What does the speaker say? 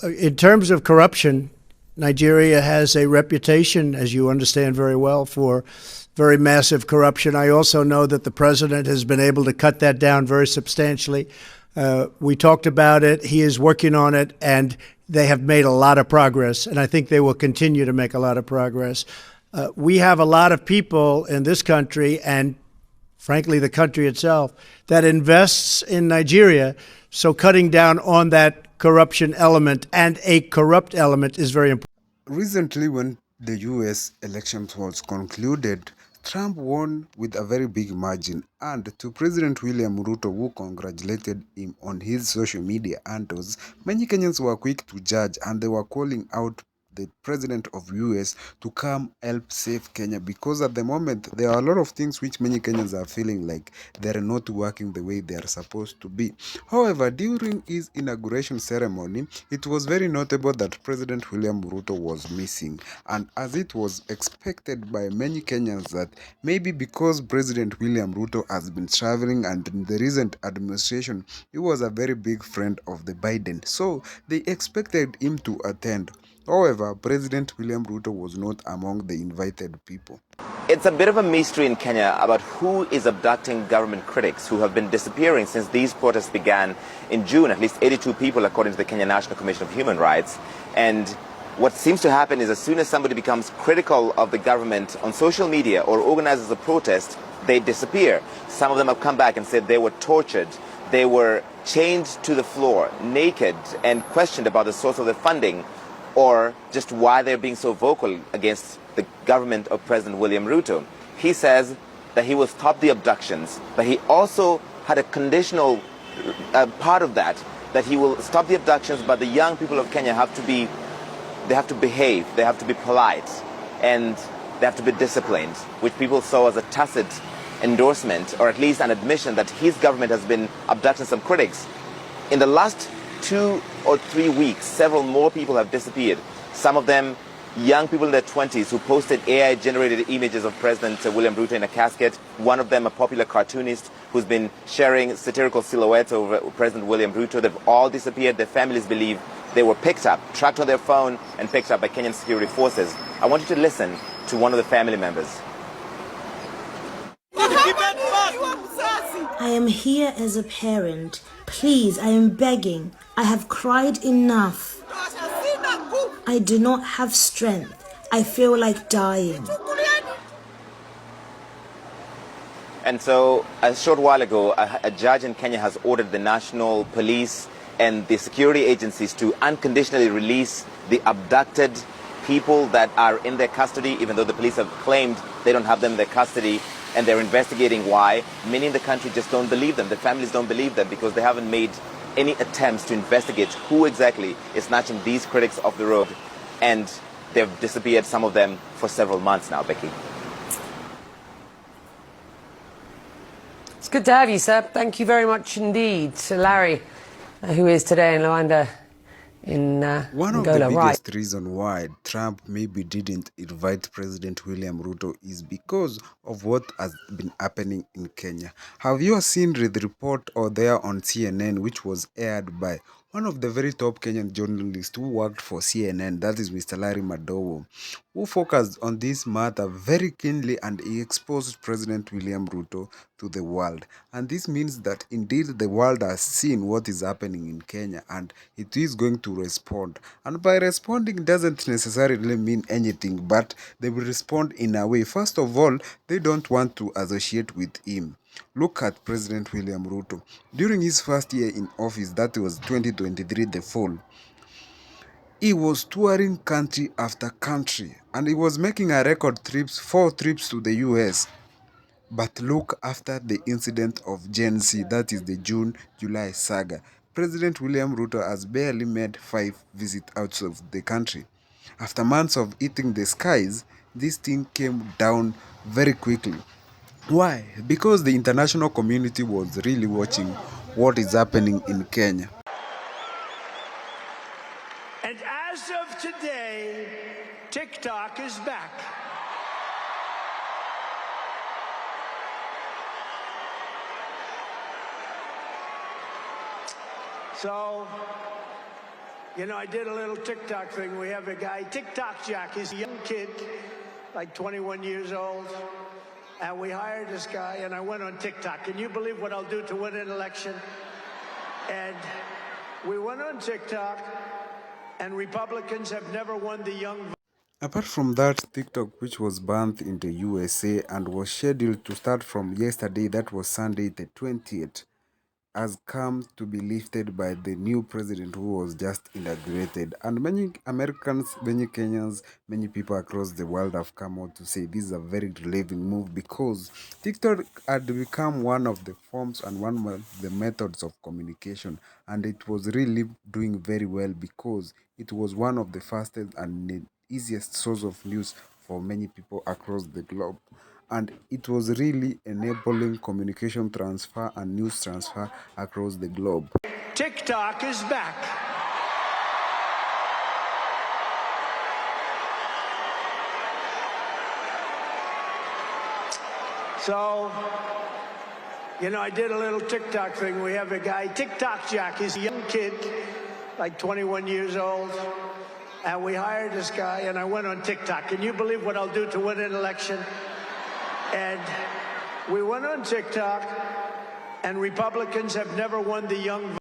In terms of corruption, Nigeria has a reputation, as you understand very well, for very massive corruption. I also know that the president has been able to cut that down very substantially. We talked about it. He is working on it, and they have made a lot of progress, and I think they will continue to make a lot of progress. We have a lot of people in this country, and frankly, the country itself, that invests in Nigeria. So cutting down on that corruption element and a corrupt element is very important. Recently, when the US elections was concluded, Trump won with a very big margin, and to President William Ruto, who congratulated him on his social media handles, many Kenyans were quick to judge, and they were calling out the president of US to come help save Kenya, because at the moment there are a lot of things which many Kenyans are feeling like they're not working the way they are supposed to be. However, during his inauguration ceremony, it was very notable that President William Ruto was missing, and as it was expected by many Kenyans that maybe because President William Ruto has been traveling, and in the recent administration he was a very big friend of the Biden, so they expected him to attend. However, President William Ruto was not among the invited people. It's a bit of a mystery in Kenya about who is abducting government critics who have been disappearing since these protests began in June. At least 82 people, according to the Kenya National Commission of Human Rights. And what seems to happen is as soon as somebody becomes critical of the government on social media or organizes a protest, they disappear. Some of them have come back and said they were tortured. They were chained to the floor, naked, and questioned about the source of the funding, or just why they're being so vocal against the government of President William Ruto. He says that he will stop the abductions, but he also had a conditional part of that he will stop the abductions, but the young people of Kenya have to behave, they have to be polite, and they have to be disciplined, which people saw as a tacit endorsement, or at least an admission that his government has been abducting some critics. In the last 2 or 3 weeks, several more people have disappeared. Some of them young people in their 20s who posted AI-generated images of President William Ruto in a casket. One of them, a popular cartoonist who's been sharing satirical silhouettes of President William Ruto. They've all disappeared. Their families believe they were picked up, tracked on their phone, and picked up by Kenyan security forces. I want you to listen to one of the family members. I am here as a parent. Please, I am begging. I have cried enough. I do not have strength. I feel like dying. And so, a short while ago, a judge in Kenya has ordered the national police and the security agencies to unconditionally release the abducted people that are in their custody, even though the police have claimed they don't have them in their custody, and they're investigating why. Many in the country just don't believe them. The families don't believe them because they haven't made any attempts to investigate who exactly is snatching these critics off the road. And they've disappeared, some of them, for several months now, Becky. It's good to have you, sir. Thank you very much indeed to Larry, who is today in Luanda. One of Angola, the right. biggest reasons why Trump maybe didn't invite President William Ruto is because of what has been happening in Kenya. Have you seen the report or there on CNN, which was aired by one of the very top Kenyan journalists who worked for CNN, that is Mr. Larry Madowo, who focused on this matter very keenly, and he exposed President William Ruto to the world. And this means that indeed the world has seen what is happening in Kenya, and it is going to respond. And by responding doesn't necessarily mean anything, but they will respond in a way. First of all, they don't want to associate with him. Look at President William Ruto. During his first year in office, that was 2023, the fall, he was touring country after country, and he was making a record 4 trips to the US. But look, after the incident of Gen Z, that is the June-July saga, President William Ruto has barely made 5 visits out of the country. After months of eating the skies, this thing came down very quickly. Why? Because the international community was really watching what is happening in Kenya. And as of today, TikTok is back. So You know, I did a little TikTok thing. We have a guy, TikTok Jack. He's a young kid, like 21 years old. And we hired this guy, and I went on TikTok. Can you believe what I'll do to win an election? And we went on TikTok, and Republicans have never won the young vote. Apart from that, TikTok, which was banned in the USA and was scheduled to start from yesterday, that was Sunday the 20th, has come to be lifted by the new president who was just inaugurated. And many Americans, many Kenyans, many people across the world have come out to say this is a very relieving move, because TikTok had become one of the forms and one of the methods of communication, and it was really doing very well because it was one of the fastest and the easiest source of news for many people across the globe, and it was really enabling communication transfer and news transfer across the globe. TikTok is back. So, you know, I did a little TikTok thing. We have a guy, TikTok Jack. He's a young kid, like 21 years old. And we hired this guy, and I went on TikTok. Can you believe what I'll do to win an election? And we went on TikTok, and Republicans have never won the young vote.